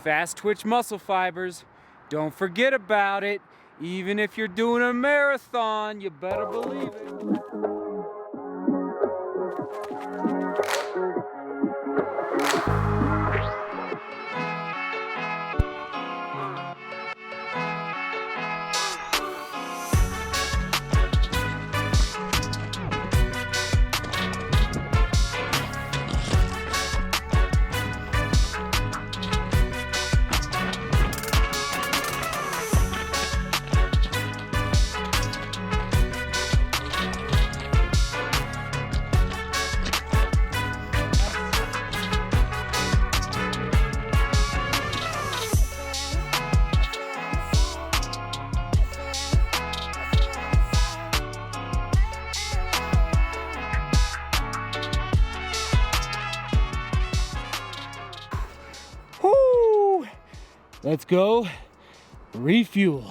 fast twitch muscle fibers. Don't forget about it. Even if you're doing a marathon, you better believe it. Whoo! Let's go refuel.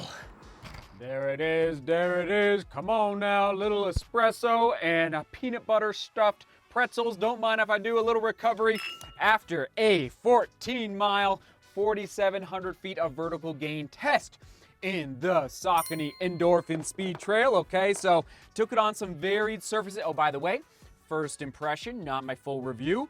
There it is, there it is. Come on now, a little espresso and a peanut butter stuffed pretzels. Don't mind if I do a little recovery after a 14-mile, 4,700 feet of vertical gain test in the Saucony Endorphin Speed Trail. Okay, so took it on some varied surfaces. Oh, by the way, first impression, not my full review.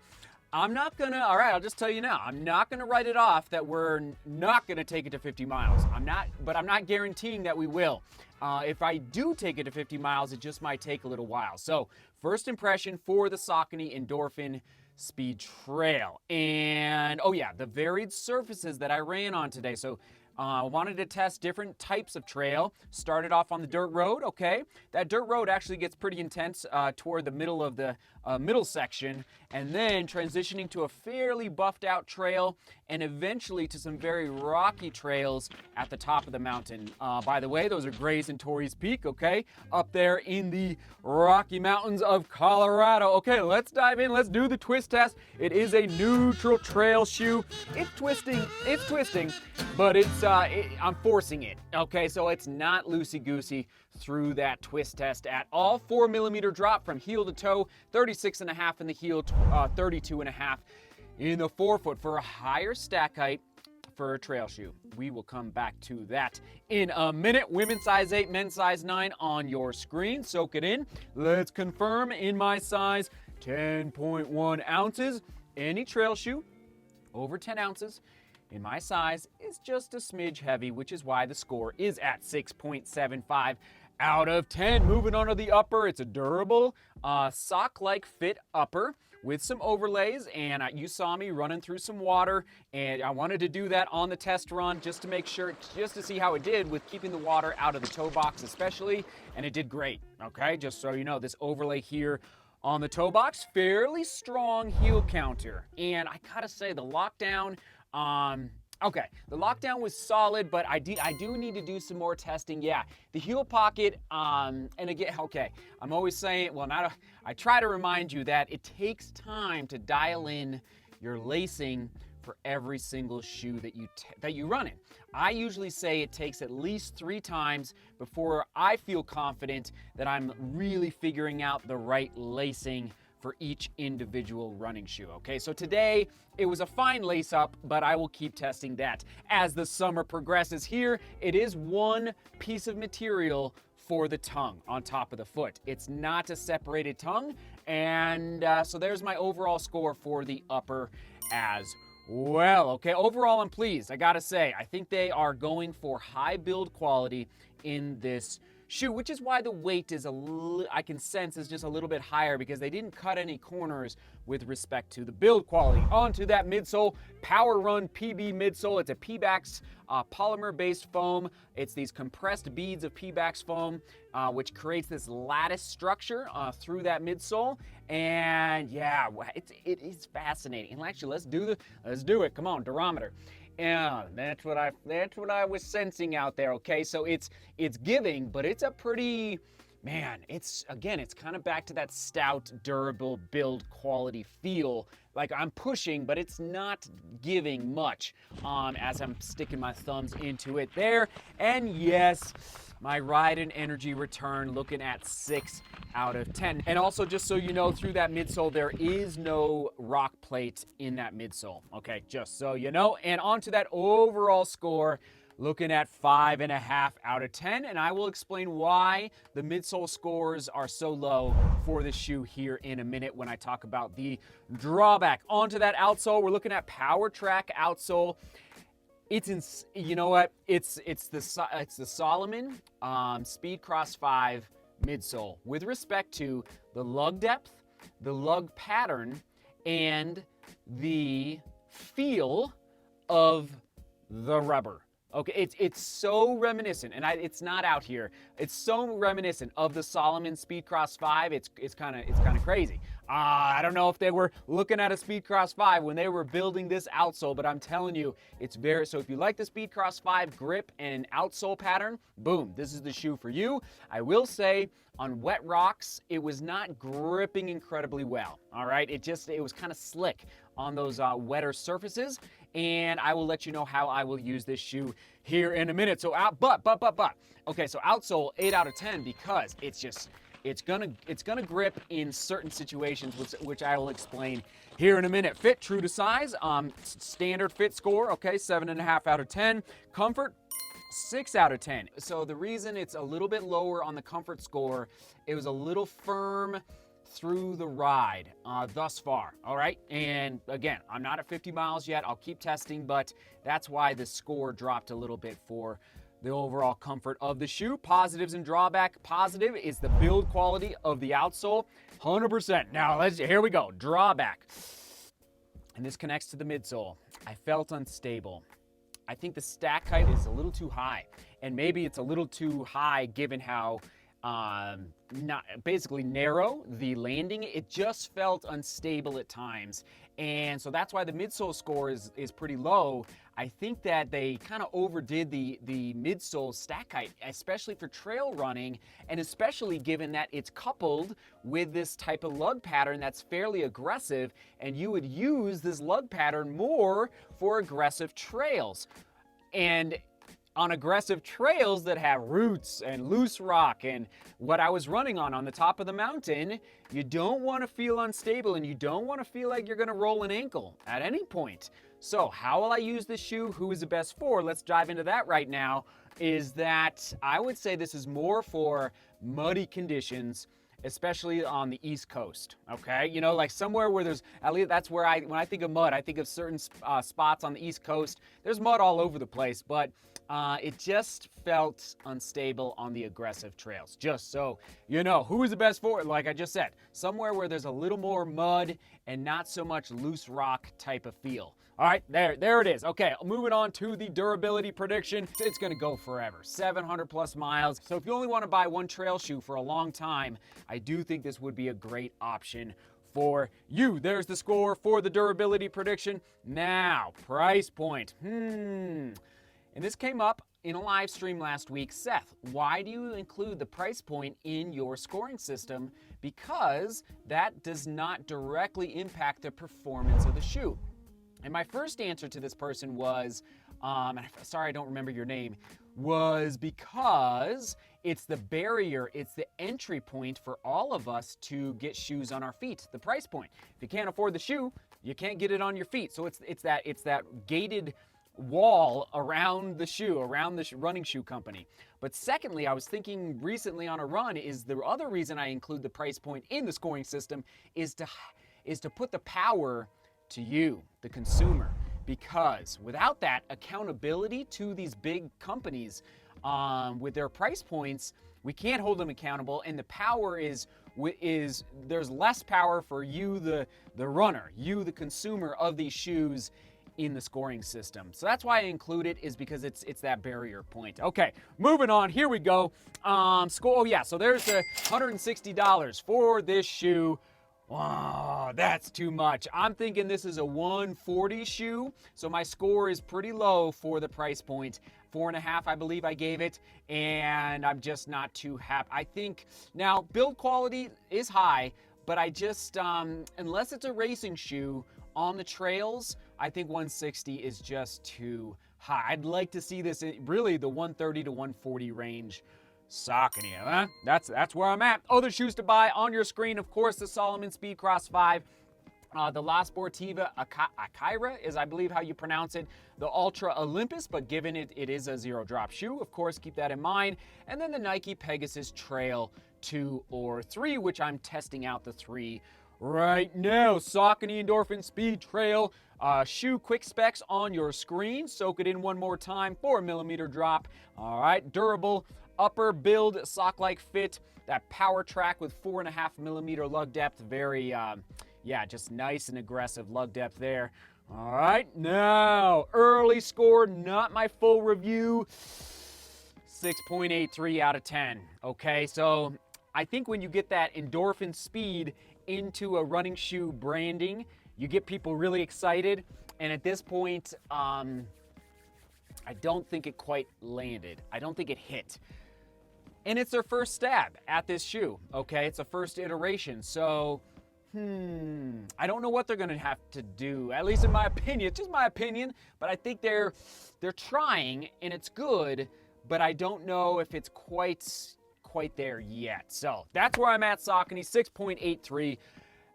I'm not gonna, all right, I'll just tell you now, I'm not gonna write it off that we're not gonna take it to 50 miles. I'm not guaranteeing that we will. If I do take it to 50 miles, it just might take a little while. So, first impression for the Saucony Endorphin Speed Trail. And, oh yeah, the varied surfaces that I ran on today. So, I wanted to test different types of trail. Started off on the dirt road, okay. That dirt road actually gets pretty intense toward the middle of the middle section, and then transitioning to a fairly buffed out trail, and eventually to some very rocky trails at the top of the mountain. By the way, those are Gray's and Torrey's Peak, okay, up there in the Rocky Mountains of Colorado. Okay, let's dive in. Let's do the twist test. It is a neutral trail shoe. It's twisting, but I'm forcing it, okay, so it's not loosey-goosey through that twist test at all. 4mm drop from heel to toe, 36.5 in the heel, 32.5 in the forefoot for a higher stack height for a trail shoe. We will come back to that in a minute. Women's size 8, men's size 9 on your screen. Soak it in. Let's confirm in my size, 10.1 ounces. Any trail shoe over 10 ounces in my size is just a smidge heavy, which is why the score is at 6.75 out of 10. Moving on to the upper, it's a durable sock-like fit upper with some overlays, and you saw me running through some water, and I wanted to do that on the test run just to make sure, just to see how it did with keeping the water out of the toe box especially, and it did great, okay? Just so you know, this overlay here on the toe box, fairly strong heel counter, and I gotta say the lockdown, okay, the lockdown was solid, but I do need to do some more testing. Yeah, the heel pocket, and again, okay, I'm always saying, well, I try to remind you that it takes time to dial in your lacing for every single shoe that you run in. I usually say it takes at least 3 times before I feel confident that I'm really figuring out the right lacing for each individual running shoe, okay? So today, it was a fine lace up, but I will keep testing that. As the summer progresses here, it is one piece of material for the tongue on top of the foot. It's not a separated tongue, and so there's my overall score for the upper as well, okay? Overall, I'm pleased. I gotta say, I think they are going for high build quality in this shoe, which is why the weight is I can sense is just a little bit higher because they didn't cut any corners with respect to the build quality. Onto that midsole, Power Run PB midsole. It's a Pebax polymer-based foam. It's these compressed beads of Pebax foam, which creates this lattice structure through that midsole. And yeah, it is fascinating. And actually, let's do it. Come on, durometer. Yeah, that's what I was sensing out there, okay? So it's giving, but it's a pretty, man, it's kind of back to that stout, durable build quality feel like I'm pushing, but it's not giving much as I'm sticking my thumbs into it there. And yes, my ride and energy return looking at 6 out of 10. And also, just so you know, through that midsole, there is no rock plate in that midsole. Okay, just so you know. And onto that overall score, looking at 5.5 out of 10. And I will explain why the midsole scores are so low for the shoe here in a minute when I talk about the drawback. Onto that outsole, we're looking at Power Track outsole. You know what? It's the Salomon Speedcross 5 midsole with respect to the lug depth, the lug pattern, and the feel of the rubber. Okay, it's so reminiscent, and it's not out here. It's so reminiscent of the Salomon Speedcross 5. It's kind of crazy. I don't know if they were looking at a Speedcross 5 when they were building this outsole, but I'm telling you, it's very. So if you like the Speedcross 5 grip and outsole pattern, boom, this is the shoe for you. I will say, on wet rocks, it was not gripping incredibly well. All right, it was kind of slick on those wetter surfaces. And I will let you know how I will use this shoe here in a minute. So okay, so outsole 8 out of 10 because it's gonna grip in certain situations, which I will explain here in a minute. Fit, true to size, standard fit score, okay, 7.5 out of 10. Comfort, 6 out of 10. So the reason it's a little bit lower on the comfort score, it was a little firm through the ride thus far, all right? And again, I'm not at 50 miles yet. I'll keep testing, but that's why the score dropped a little bit for the overall comfort of the shoe. Positives and drawback. Positive is the build quality of the outsole, 100%. Now, here we go. Drawback. And this connects to the midsole. I felt unstable. I think the stack height is a little too high, and maybe it's a little too high given how not basically narrow the landing. It just felt unstable at times, and so that's why the midsole score is pretty low. I think that they kind of overdid the midsole stack height, especially for trail running, and especially given that it's coupled with this type of lug pattern that's fairly aggressive, and you would use this lug pattern more for aggressive trails. And on aggressive trails that have roots and loose rock and what I was running on the top of the mountain, you don't want to feel unstable and you don't want to feel like you're going to roll an ankle at any point. So how will I use this shoe? Who is the best for? Let's dive into that right now. Is that I would say this is more for muddy conditions, especially on the East Coast, okay? You know, like somewhere where there's, at least that's where when I think of mud, I think of certain spots on the East Coast. There's mud all over the place, but it just felt unstable on the aggressive trails. Just so you know, who is the best for it? Like I just said, somewhere where there's a little more mud and not so much loose rock type of feel. All right, there it is. Okay, moving on to the durability prediction. It's gonna go forever, 700 plus miles. So if you only wanna buy one trail shoe for a long time, I do think this would be a great option for you. There's the score for the durability prediction. Now, price point. And this came up in a live stream last week. Seth, why do you include the price point in your scoring system? Because that does not directly impact the performance of the shoe. And my first answer to this person was, sorry, I don't remember your name, was because it's the barrier, it's the entry point for all of us to get shoes on our feet, the price point. If you can't afford the shoe, you can't get it on your feet. So it's that gated wall around the shoe, around the running shoe company. But secondly, I was thinking recently on a run, is the other reason I include the price point in the scoring system is to put the power to you, the consumer, because without that accountability to these big companies with their price points, we can't hold them accountable, and the power is there's less power for you, the runner, you, the consumer of these shoes in the scoring system. So that's why I include it, is because it's that barrier point. Okay, moving on, here we go. Oh yeah, so there's the $160 for this shoe. Oh, that's too much. I'm thinking this is a 140 shoe, so my score is pretty low for the price point. 4.5, I believe I gave it, and I'm just not too happy. I think, now, build quality is high, but I just, unless it's a racing shoe, On the trails, I think 160 is just too high. I'd like to see this in really the 130 to 140 range. Saucony, huh? That's where I'm at. Other shoes to buy on your screen, of course, the Salomon Speedcross 5. The La Sportiva Akira is, I believe, how you pronounce it. The Ultra Olympus, but given it is a zero drop shoe, of course, keep that in mind. And then the Nike Pegasus Trail 2 or 3, which I'm testing out the 3 right now. Saucony Endorphin Speed Trail shoe quick specs on your screen. Soak it in one more time. 4mm drop. All right, durable upper build, sock-like fit. That power track with 4.5mm lug depth. Very yeah, just nice and aggressive lug depth there. All right, now, early score, not my full review, 6.83 out of 10, okay? So I think when you get that endorphin speed into a running shoe branding, you get people really excited, and at this point, I don't think it quite landed. I don't think it hit. And it's their first stab at this shoe, okay? It's a first iteration, so I don't know what they're gonna have to do, at least in my opinion. It's just my opinion, but I think they're trying, and it's good, but I don't know if it's quite there yet. So that's where I'm at, Saucony, 6.83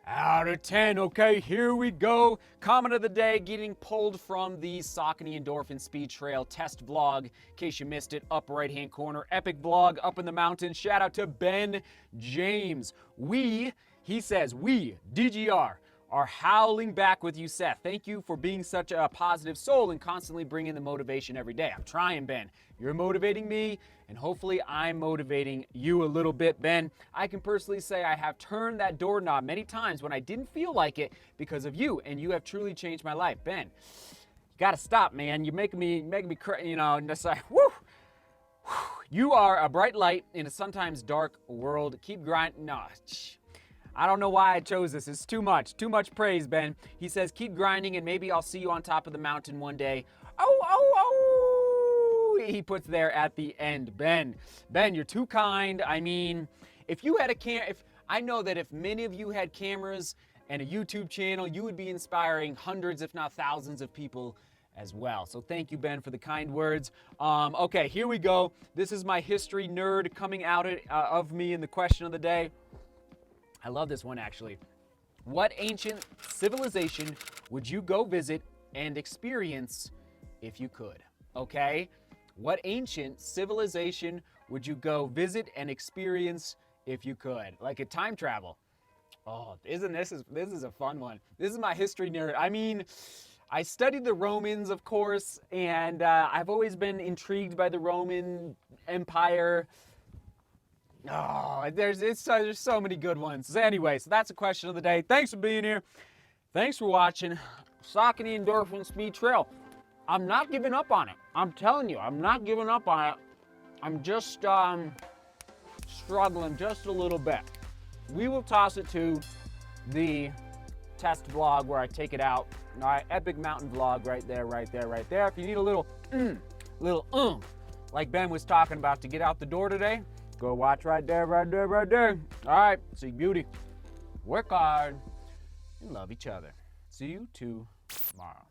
out of 10. Okay, here we go. Comment of the day, getting pulled from the Saucony Endorphin Speed Trail test vlog. In case you missed it, upper right-hand corner, epic vlog up in the mountains. Shout out to Ben James. He says, we, DGR, are howling back with you, Seth. Thank you for being such a positive soul and constantly bringing the motivation every day. I'm trying, Ben. You're motivating me, and hopefully I'm motivating you a little bit, Ben. I can personally say I have turned that doorknob many times when I didn't feel like it because of you, and you have truly changed my life. Ben, you gotta stop, man. You're making me cry, you know, and it's like, whoo. You are a bright light in a sometimes dark world. Keep grinding. No, I don't know why I chose this. It's too much praise, Ben. He says, keep grinding and maybe I'll see you on top of the mountain one day. Oh, he puts there at the end. Ben, you're too kind. I mean, if you had I know that if many of you had cameras and a YouTube channel, you would be inspiring hundreds, if not thousands of people as well. So thank you, Ben, for the kind words. Okay, here we go. This is my history nerd coming out of me in the question of the day. I love this one, actually. What ancient civilization would you go visit and experience if you could? Okay? What ancient civilization would you go visit and experience if you could? Like a time travel. Oh, this is a fun one. This is my history nerd. I mean, I studied the Romans, of course, and I've always been intrigued by the Roman Empire. Oh, there's so many good ones. Anyway, so that's a question of the day. Thanks for being here. Thanks for watching. Saucony Endorphin Speed Trail. I'm not giving up on it. I'm telling you, I'm not giving up on it. I'm just struggling just a little bit. We will toss it to the test vlog where I take it out. All right, epic mountain vlog right there. If you need a little like Ben was talking about to get out the door today, go watch right there. All right, see beauty. Work hard and love each other. See you tomorrow.